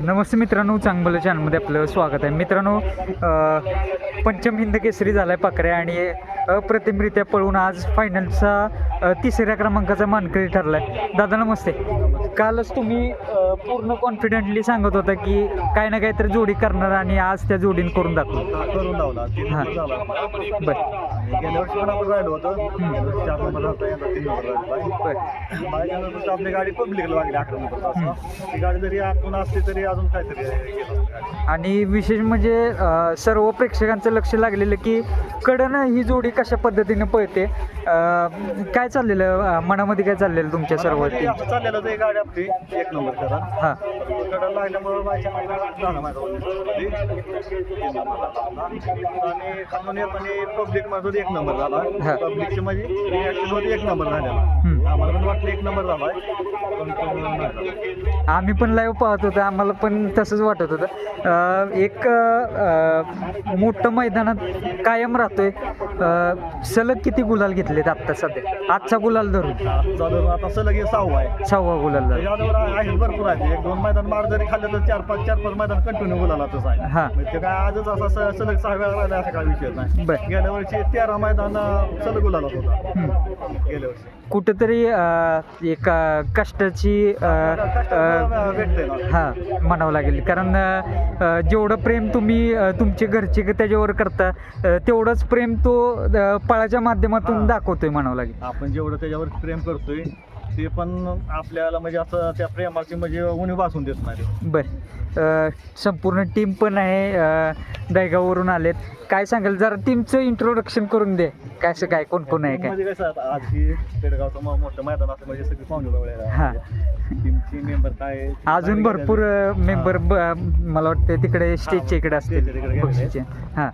नमस्ते मित्रांनो, चांगलं चॅनलमध्ये आपलं स्वागत आहे. मित्रांनो, पंचम हिंद केसरी झाला आहे पाखरे आणि अप्रतिमरित्या पळून आज फायनलचा तिसऱ्या क्रमांकाचा मानकरी ठरला आहे. दादा नमस्ते. कालच तुम्ही पूर्ण कॉन्फिडेंटली सांगत होता की काय ना काहीतरी जोडी करणार आणि आज त्या जोडीने करून करून लावला. हां बरं गेल्या वर्षी पण आपण राहिलो होतो. 4 नंबर होता, यंदा 3 नंबर राहिलो. बरं माझ्यानंतर आपली गाडी पब्लिकला लागली 11 नंबर. ती गाडी जरी आतून असली तरी अजून काहीतरी गेलं. आणि विशेष म्हणजे सर्व प्रेक्षकांचं लक्ष लागलेलं की कडनं ही जोडी कशा पद्धतीने पळते. काय चाललेलं मनामध्ये, काय चाललेलं तुमच्या सर्व असं चाललेलं ते गाडी आपली 1 नंबर करा. हां कडं लागल्यामुळं माझ्या झाला माझा आणि खालून येताना पब्लिकमध्ये 1 नंबर झाला. हां. पब्लिकची म्हणजे रिॲक्शनमध्ये 1 नंबर झालेला. आम्हाला पण वाटलं 1 नंबर झाला पण आम्ही पण लाईव्ह पाहत होतो, आम्हाला पण तसंच वाटत होतं. एक मोठं मैदानात कायम राहतोय. सलग किती गुलाल घेतलेत आत्ता सध्या, आजचा गुलाल धरून चालू आता सलग 6वा आहे. 6वा गुलाल झाला. त्याच्यावर आहे भरपूर आहे. 1-2 मैदान मार जरी खाल्लं तर 4-5 मैदान कंटिन्यू गुलालातच आहे. हां ते काय आजच असा सलग 6 वेळा राहिला असा काय विषय नाही. बरं. गेल्या वर्षी 13 मैदान सलग गुलालात होता गेल्या वर्षी. कुठंतरी एक कष्टाची भेटते ना. हां म्हणावं लागेल, कारण जेवढं प्रेम तुम्ही तुमचे घरचे त्याच्यावर करता तेवढंच प्रेम तो पळाच्या माध्यमातून दाखवतोय म्हणावं लागेल. आपण जेवढं त्याच्यावर प्रेम करतोय ते पण आपल्याला म्हणजे असं त्या प्रेमाची म्हणजे उणीव भासून देत नाही. बरं, संपूर्ण टीम पण आहे, दहेगाववरून आलेत. काय सांगाल, जरा टीमचं इंट्रोडक्शन करून दे. कसं काय, कोण कोण आहे काय? म्हणजे कसं आता आज ही पेडगावचं मोठं मैदान असं म्हणजे सगळी पाहुणे जवळ हां. टीमची मेंबर काय अजून भरपूर मेंबर मला वाटतं तिकडे स्टेजच्या इकडे असतील बक्षीसचे. हां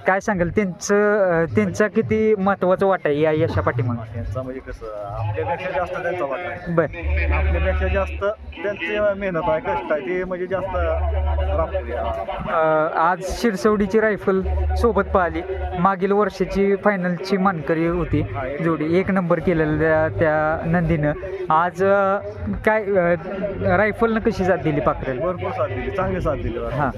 काय सांगाल, त्यांचा किती महत्त्वाचा वाटा आहे या यशा पाठीमागे? त्यांचा म्हणजे कसं आपल्यापेक्षा जास्त त्यांचा वाटा आहे. बरं, आपल्यापेक्षा जास्त त्यांची मेहनत आहे, कष्ट आहे ते म्हणजे जास्त राबते. आज शिरसवडीची रायफल सोबत पाहिली. मागील वर्षाची फायनलची मानकरी होती जोडी, 1 नंबर केलेल्या त्या नंदीनं. आज काय रायफलनं कशी साथ दिली पाखरेला? भरपूर साथ दिली, चांगली साथ दिली. हां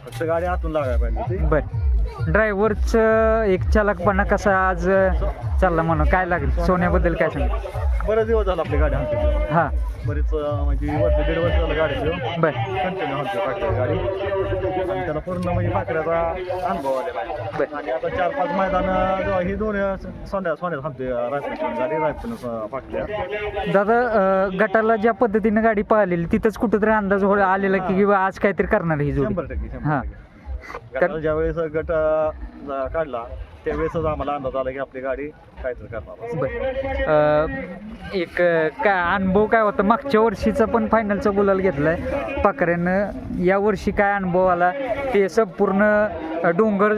फक्त गाडी आतून लागायला पाहिजे. बरं, ड्रायव्हरचं एक चालकपणा कसा आज चालला म्हणून काय लागेल? सोन्याबद्दल काय सांग? बरेच दिवस झाला आपली गाडी आणते. हां बरेच म्हणजे 1-1.5 वर्ष झालं गाडी बरं कंटिन्यू आणतो पाकड्या गाडी आणि त्याला पूर्ण म्हणजे पाकड्याचा अनुभव आलेला आहे. बरं. आणि आता 4-5 मैदान ही 2 सोन्यात आणतोय रायफल गाडी रायफल पाकड्या. दादा, गटाला ज्या पद्धतीने गाडी पाहिलेली तिथंच कुठंतरी अंदाज आलेला की किंवा आज काहीतरी करणार ही जोडी? 100%. हां. गटाला ज्यावेळेस गट काढला त्यावेळेसच आम्हाला अंदाज आला की आपली गाडी काहीतरी करणार. बरं, एक काय अनुभव काय होता? मागच्या वर्षीचा पण फायनलचा गुलाल घेतलाय पाखऱ्यानं, या वर्षी काय अनुभव आला? ते संपूर्ण डोंगर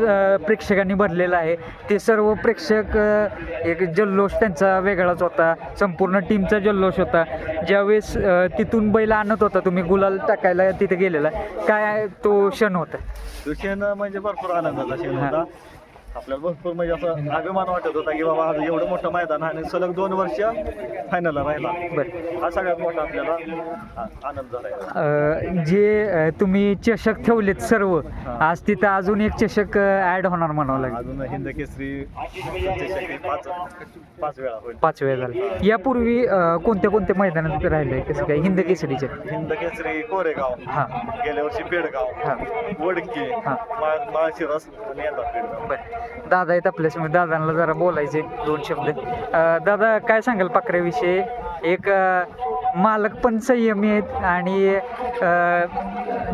प्रेक्षकांनी भरलेला आहे. ते सर्व प्रेक्षक एक जल्लोष त्यांचा वेगळाच होता, संपूर्ण टीमचा जल्लोष होता. ज्यावेळेस तिथून बैल आणत होता तुम्ही गुलाल टाकायला तिथे गेलेला, काय तो क्षण होता? तो क्षण म्हणजे भरपूर आनंदाचा क्षण होता. आपल्याला भरपूर म्हणजे असं अभिमान वाटत होता की बाबा आज एवढं मोठं मैदान आणि सलग 2 वर्ष फायनलला राहिला. बरं, हा सगळ्यात मोठा आपल्याला आनंद झाला. जे तुम्ही चषक ठेवलेत सर्व, आज तिथं अजून एक चषक ॲड होणार म्हणावं लागेल. अजून हिंद केसरी 5 वेळा होईल. 5 वेळा झाला. यापूर्वी कोणत्या कोणत्या मैदानात राहिले कसं काय हिंद केसरीचे? हिंद केसरी कोरेगाव, हां गेल्या वर्षी पेडगाव, हां वडके, हां. माळशिरस आणि यंदा पेडगाव. बरं, दादा आहेत आपल्यासमोर, दादांना जरा बोलायचे 2 शब्द. दादा काय सांगाल पाखऱ्याविषयी? एक मालक पण संयमी आहेत आणि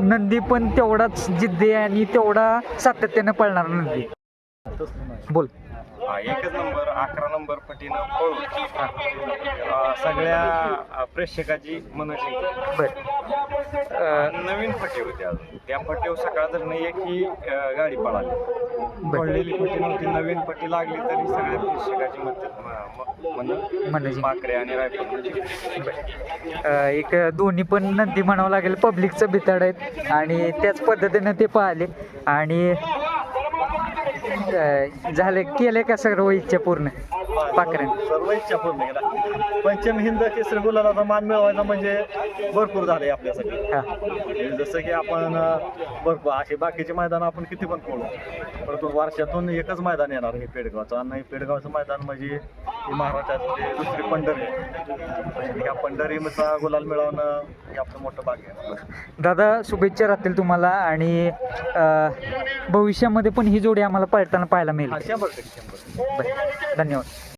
नंदी पण तेवढाच जिद्दी आहे आणि तेवढा सातत्यानं पळणार नंदी. बोल. एकच नंबर 11 नंबर पटीनं पळून सगळ्या प्रेक्षकाची मन जिंकली. बरं, नवीन फटी होती अजून, त्या फटीवर सकाळ तर नाही एक ही गाडी पळाली. पडलेली फटी नव्हती, नवीन फटी लागली तरी सगळ्या प्रेक्षकाची मन पाखरे आणि रायफल. एक दोन्ही पण नंदी म्हणावं लागेल पब्लिकचं भिताड आहेत आणि त्याच पद्धतीनं ते पाहिले आणि झाले केले का सर्व इच्छा पूर्ण? पाखरेन. सर्व इच्छा पूर्ण केला. पंचम हिंद केसरी गुलालाचा मान मिळवायचा म्हणजे भरपूर झाले आपल्यासाठी. हा जसं की आपण भरपूर असे बाकीचे मैदान आपण किती पण खेळू, परंतु वर्षातून एकच मैदान येणार हे पेडगावचं. आणि पेडगावचं मैदान म्हणजे ही महाराष्ट्राची दुसरी पंढरी आहे. ह्या पंढरीचा गुलाल मिळवणं हे आपलं मोठं भाग्य आहे. दादा, शुभेच्छा राहतील तुम्हाला आणि भविष्यामध्ये पण ही जोडी आम्हाला पळताना पाहायला मिळेल. 100% बरं, धन्यवाद.